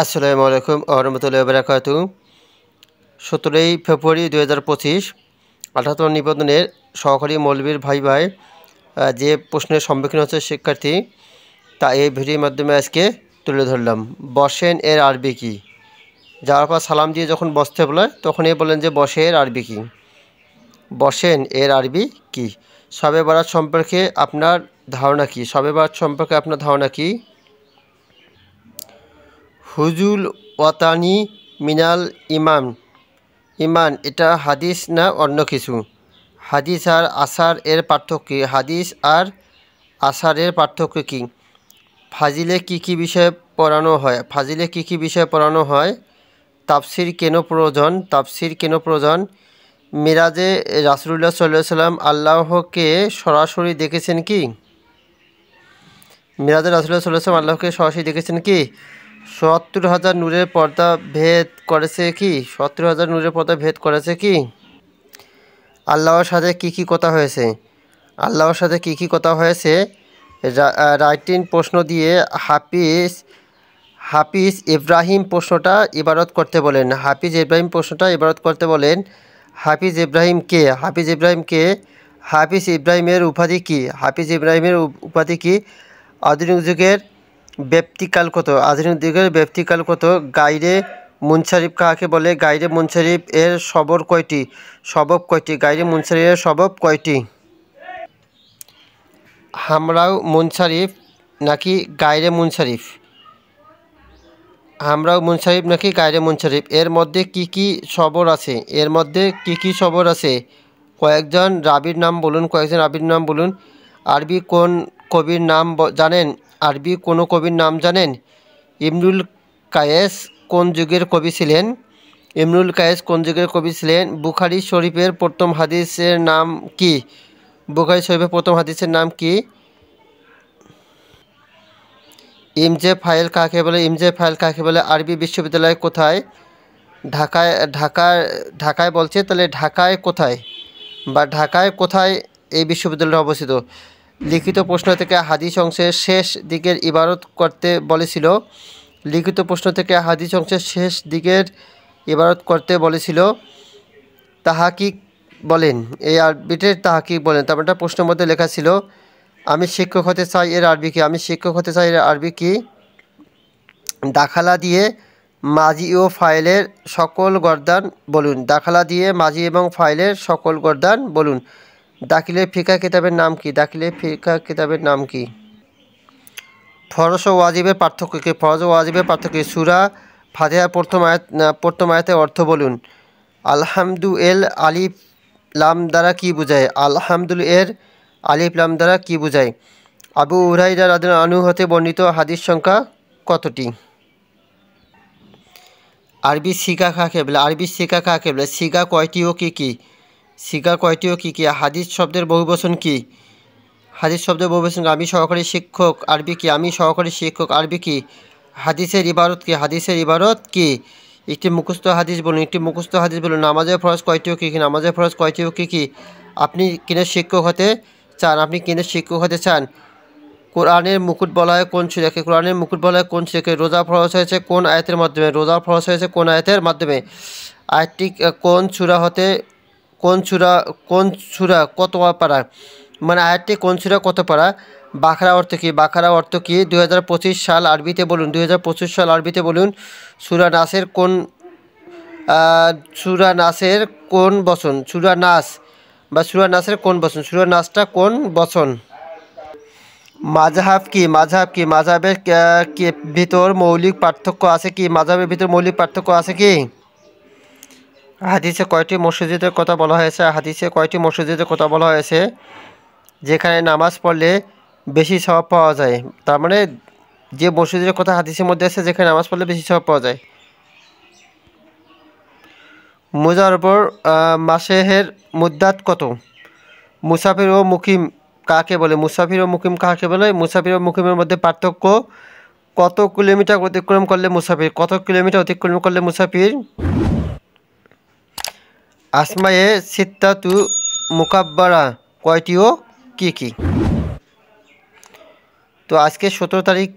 আসসালামু আলাইকুম ওয়া রাহমাতুল্লাহি ওয়া বারাকাতুহু। 17ই ফেব্রুয়ারি 2025 78 নিবন্ধনের সহকারী মৌলবীর ভাই যে প্রশ্নের সম্মুখীন হচ্ছে শিক্ষার্থী, তা এই ভিডিওর মাধ্যমে আজকে তুলে ধরলাম। বসেন এর আরবি কী? যাওয়ার পর সালাম দিয়ে যখন বসতে বলে তখনই বলেন যে বসে এর আরবি কী। বসেন এর আরবি কী? শবে বরাত সম্পর্কে আপনার ধারণা কী? শবে বরাত সম্পর্কে আপনার ধারণা কী? হুজুল ওয়াতানি মিনাল ইমান এটা হাদিস না অন্য কিছু? হাদিস আর আসার এর পার্থক্য কী? হাদিস আর আসারের পার্থক্য কী? ফাজিলে কী কী বিষয়ে পড়ানো হয়? ফাজিলে কী কী বিষয়ে পড়ানো হয়? তাফসির কেন প্রয়োজন? মিরাজে রাসূলুল্লাহ সাল্লাল্লাহু আলাইহি সাল্লাম আল্লাহকে সরাসরি দেখেছেন কি? মিরাজে রাসূলুল্লাহ সাল্লাল্লাহু আলাইহি সাল্লাম আল্লাহকে সরাসরি দেখেছেন কি? ৭০,০০০ নূরের পর্দা ভেদ করেছে কি? ৭০,০০০ নূরের পর্দা ভেদ করেছে কি? আল্লাহর সাথে কী কী কথা হয়েছে? আল্লাহর সাথে কী কী কথা হয়েছে? রাইটিং প্রশ্ন দিয়ে হাফিজ ইব্রাহিম প্রশ্নটা ইবারত করতে বলেন। হাফিজ ইব্রাহিম কে? হাফিজ ইব্রাহিমের উপাধি কী? আধুনিক যুগের ব্যক্তিকাল কত? গাইরে মুনসারিফ কাকে বলে? গাইরে মুনসারিফ এর সবব কয়টি? গাইরে মুনসারিফের সবব কয়টি? হামরাও মুনসারিফ নাকি গাইরে মুনসারিফ? এর মধ্যে কি কি সবর আছে? কয়েকজন রাবির নাম বলুন। আরবি কোন কবির নাম জানেন? ইবনুল কায়েস কোন যুগের কবি ছিলেন? বুখারী শরীফের প্রথম হাদিসের নাম কি? ইমজে ফাইল কাকে বলে? আরবি বিশ্ববিদ্যালয় কোথায়? ঢাকায় বলছে, তাহলে ঢাকায় কোথায় এই বিশ্ববিদ্যালয় অবস্থিত? লিখিত প্রশ্ন থেকে হাদিস অংশের শেষ দিকের ইবারত করতে বলেছিল। তাহাকিক বলেন। এই আরবিটির তাহাকিক বলেন। তারপরটা প্রশ্নের মধ্যে লেখা ছিল আমি শিক্ষক হতে চাই এর আরবি কি? দাখালা দিয়ে মাজি ও ফাইলের সকল গর্দান বলুন। দাখিলে ফিকা কিতাবের নাম কি? ফরজ ও ওয়াজিবের পার্থক্য কি? সূরা ফাতিহার প্রথম আয়াতের অর্থ বলুন। আলহামদু এল আলিফ লাম দ্বারা কি বোঝায়? আবু হুরায়রা রাদিয়াল্লাহু আনহু হতে বর্ণিত হাদিস সংখ্যা কতটি? আরবি সিগা কাকে বলে? সিগা কয়টি ও কি কি? হাদিস শব্দের বহুবচন কি? আমি সহকারী শিক্ষক আরবি কি? হাদিসের ইবারত কি? একটি মুখস্থ হাদিস বলুন। নামাজের ফরজ কয়টি ও কি কি? আপনি কিনে শিক্ষক হতে চান? কোরআনের মুকুট বলা হয় কোন সূরাকে? রোজা ফরজ হয়েছে কোন আয়াতের মাধ্যমে? আয়াতটি কোন সূরা কত পারা? মানে আয়াতটি কোন সূরা কত পারা? বাকারা অর্থ কি? 2025 সাল আরবিতে বলুন। সূরা নাসের কোন বচন? সূরা নাসটা কোন বচন? মাযহাব কি? মাযহাবের ভিতর মৌলিক পার্থক্য আছে কি? হাদিসে কয়টি মসজিদের কথা বলা হয়েছে? যেখানে নামাজ পড়লে বেশি সওয়াব পাওয়া যায়। তার মানে যে মসজিদের কথা হাদিসের মধ্যে আছে যেখানে নামাজ পড়লে বেশি সওয়াব পাওয়া যায়। মুজারবর মাসেহের মুদ্দাত কত? মুসাফির ও মুকিম কাকে বলে? মুসাফির ও মুকিমের মধ্যে পার্থক্য? কত কিলোমিটার অতিক্রম করলে মুসাফির? আসমায়ে সিত্তাতু মুকাব্বারা কয়টি ও কি কি? তো আজকে 17 তারিখ